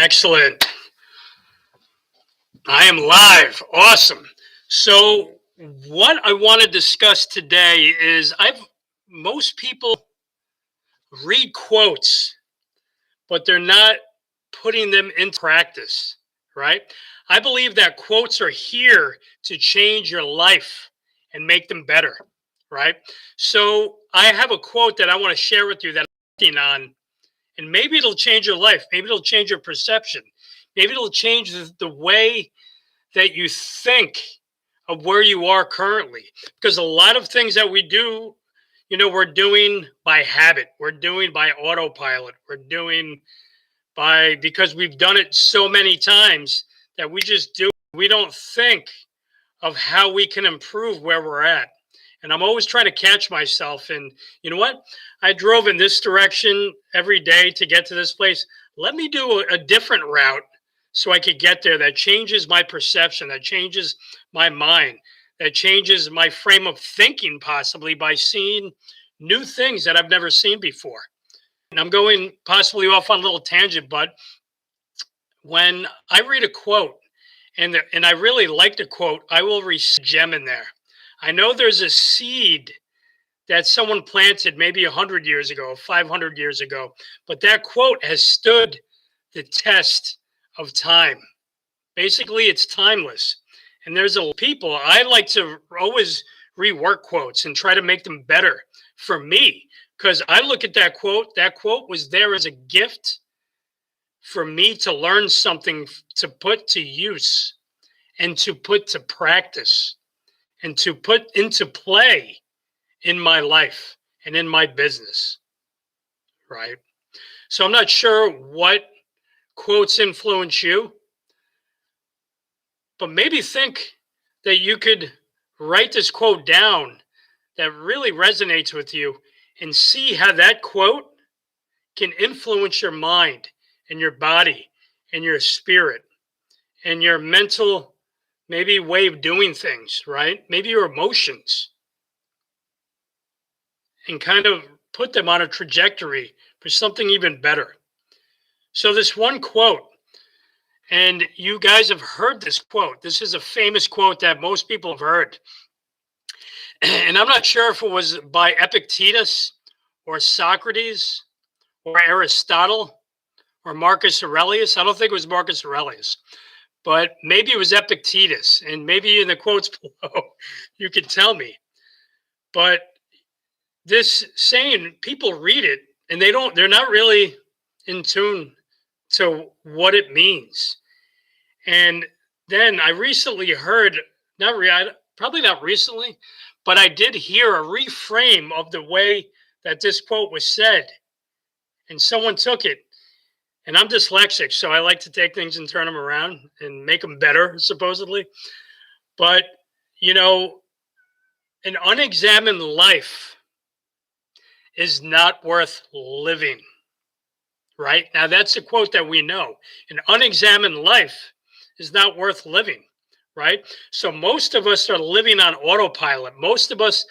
Excellent. I am live. Awesome. So, what I want to discuss today is most people read quotes, but they're not putting them into practice, right? I believe that quotes are here to change your life and make them better, right? So, I have a quote that I want to share with you that I'm working on, and maybe it'll change your life. Maybe it'll change your perception. Maybe it'll change the way that you think of where you are currently. Because a lot of things that we do, we're doing by habit, we're doing by autopilot, we're doing because we've done it so many times that we just do. We don't think of how we can improve where we're at. And I'm always trying to catch myself. And you know what? I drove in this direction every day to get to this place. Let me do a different route so I could get there. That changes my perception, that changes my mind, that changes my frame of thinking, possibly by seeing new things that I've never seen before. And I'm going possibly off on a little tangent, but when I read a quote and I really like the quote, I will read a gem in there. I know there's a seed that someone planted maybe 100 years ago, 500 years ago, but that quote has stood the test of time. Basically, it's timeless. And there's people, I like to always rework quotes and try to make them better for me. Because I look at that quote was there as a gift for me to learn something to put to use and to put to practice and to put into play in my life and in my business, right? So I'm not sure what quotes influence you, but maybe think that you could write this quote down that really resonates with you and see how that quote can influence your mind and your body and your spirit and your mental, maybe way of doing things, right? Maybe your emotions, and kind of put them on a trajectory for something even better. So this one quote, and you guys have heard this quote. This is a famous quote that most people have heard. And I'm not sure if it was by Epictetus or Socrates or Aristotle or Marcus Aurelius. I don't think it was Marcus Aurelius, but maybe it was Epictetus. And maybe in the quotes below, you could tell me. But this saying, people read it and they're not really in tune to what it means. And then I recently heard, probably not recently, but I did hear a reframe of the way that this quote was said. And someone took it. And I'm dyslexic, so I like to take things and turn them around and make them better, supposedly. But, an unexamined life is not worth living, right? Now, that's a quote that we know. An unexamined life is not worth living, right? So most of us are living on autopilot. Most of us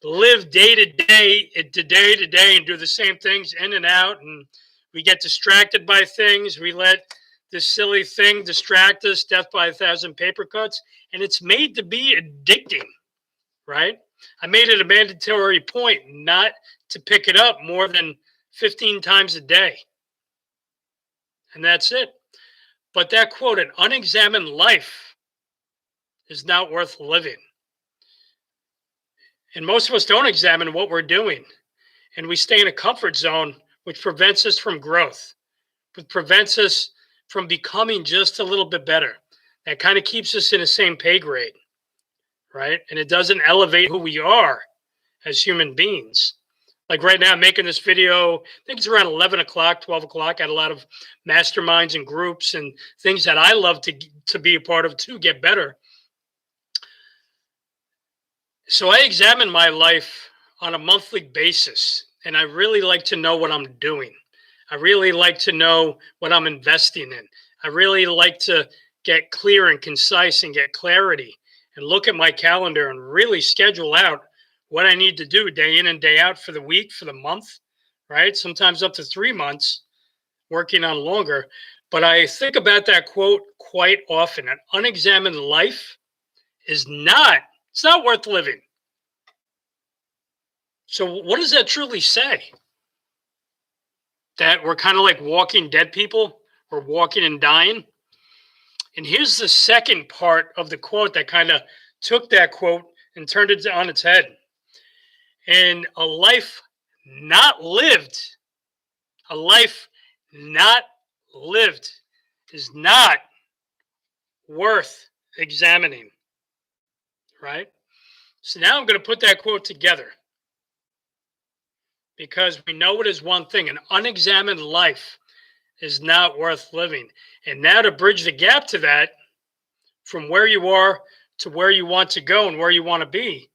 live day to day, and do the same things in and out, and we get distracted by things. We let this silly thing distract us, death by 1,000 paper cuts, and it's made to be addicting, right? I made it a mandatory point not to pick it up more than 15 times a day. And that's it. But that quote, an unexamined life is not worth living. And most of us don't examine what we're doing. And we stay in a comfort zone, which prevents us from growth, which prevents us from becoming just a little bit better. That kind of keeps us in the same pay grade, right? And it doesn't elevate who we are as human beings. Like right now, I'm making this video, I think it's around 11 o'clock, 12 o'clock. I had a lot of masterminds and groups and things that I love to be a part of to get better. So I examine my life on a monthly basis, and I really like to know what I'm doing. I really like to know what I'm investing in. I really like to get clear and concise and get clarity and look at my calendar and really schedule out what I need to do day in and day out for the week, for the month, right? Sometimes up to 3 months, working on longer. But I think about that quote quite often. An unexamined life it's not worth living. So what does that truly say? That we're kind of like walking dead people? We're walking and dying? And here's the second part of the quote that kind of took that quote and turned it on its head. And a life not lived, a life not lived is not worth examining, right? So now I'm going to put that quote together because we know it is one thing: an unexamined life is not worth living. And now to bridge the gap to that, from where you are to where you want to go and where you want to be,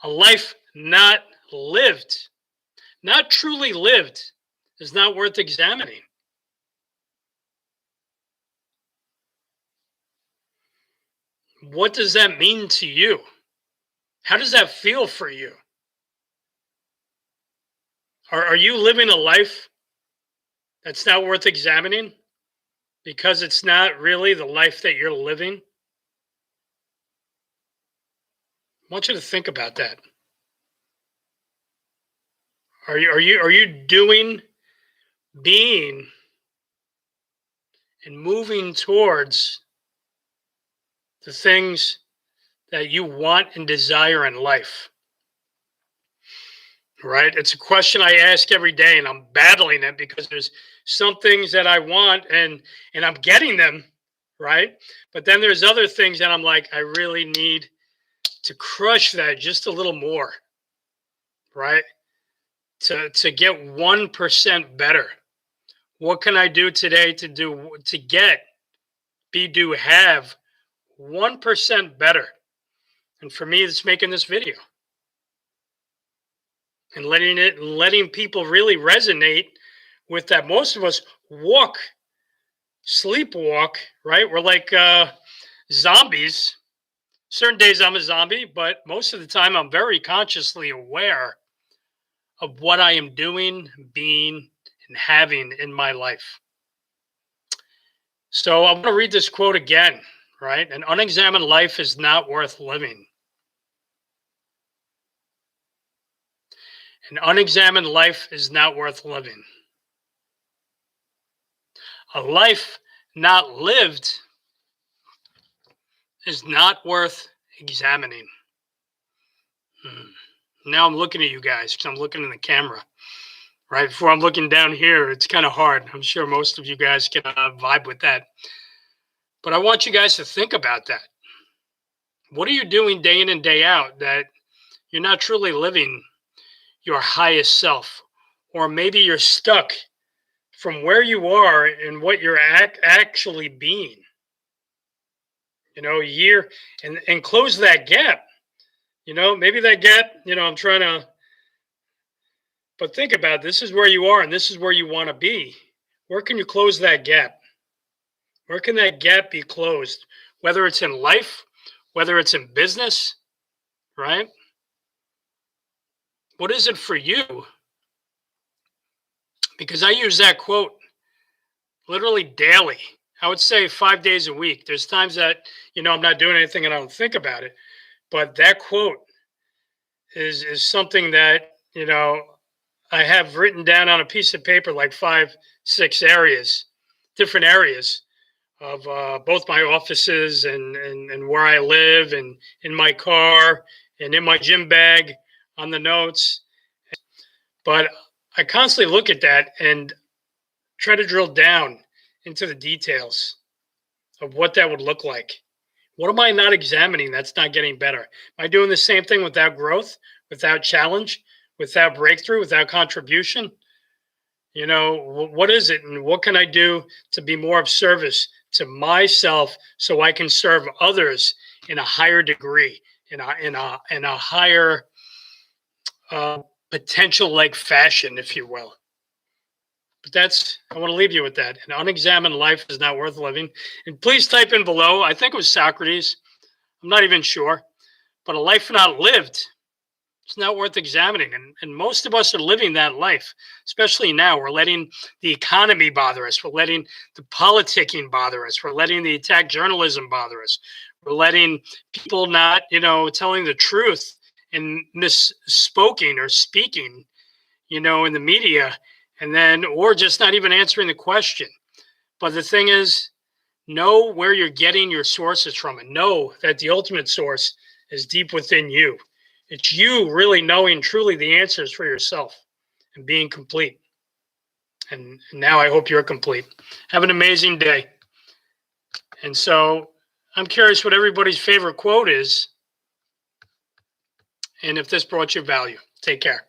a life not lived, not truly lived, is not worth examining. What does that mean to you? How does that feel for you? Are you living a life that's not worth examining because it's not really the life that you're living? I want you to think about that. Are you doing, being, and moving towards the things that you want and desire in life? Right? It's a question I ask every day, and I'm battling it because there's some things that I want and I'm getting them, right? But then there's other things that I'm like, I really need to crush that just a little more, right? To get 1% better. What can I do today to get, have 1% better? And for me, it's making this video and letting people really resonate with that. Most of us sleepwalk, right? We're like zombies. Certain days I'm a zombie, but most of the time I'm very consciously aware of what I am doing, being, and having in my life. So I'm going to read this quote again, right? An unexamined life is not worth living. An unexamined life is not worth living. A life not lived is not worth examining. Now I'm looking at you guys because I'm looking in the camera. Right before I'm looking down here, it's kind of hard. I'm sure most of you guys can vibe with that. But I want you guys to think about that. What are you doing day in and day out that you're not truly living your highest self? Or maybe you're stuck from where you are and what you're actually being. You know, year and close that gap. You know, maybe that gap, I'm trying to, but think about it. This is where you are and this is where you want to be. Where can you close that gap? Where can that gap be closed? Whether it's in life, whether it's in business, right? What is it for you? Because I use that quote literally daily. I would say 5 days a week. There's times that, I'm not doing anything and I don't think about it. But that quote is something that, I have written down on a piece of paper, like 5, 6 areas, different areas of both my offices and where I live and in my car and in my gym bag on the notes. But I constantly look at that and try to drill down into the details of what that would look like. What am I not examining that's not getting better? Am I doing the same thing without growth, without challenge, without breakthrough, without contribution? What is it and what can I do to be more of service to myself so I can serve others in a higher degree, in a higher potential like fashion, if you will? But I want to leave you with that. An unexamined life is not worth living. And please type in below, I think it was Socrates, I'm not even sure, but a life not lived It's not worth examining. And most of us are living that life, especially now. We're letting the economy bother us. We're letting the politicking bother us. We're letting the attack journalism bother us. We're letting people not, telling the truth and misspoking or speaking, in the media, and then, or just not even answering the question. But the thing is, know where you're getting your sources from and know that the ultimate source is deep within you. It's you really knowing truly the answers for yourself and being complete. And now I hope you're complete. Have an amazing day. And so I'm curious what everybody's favorite quote is and if this brought you value. Take care.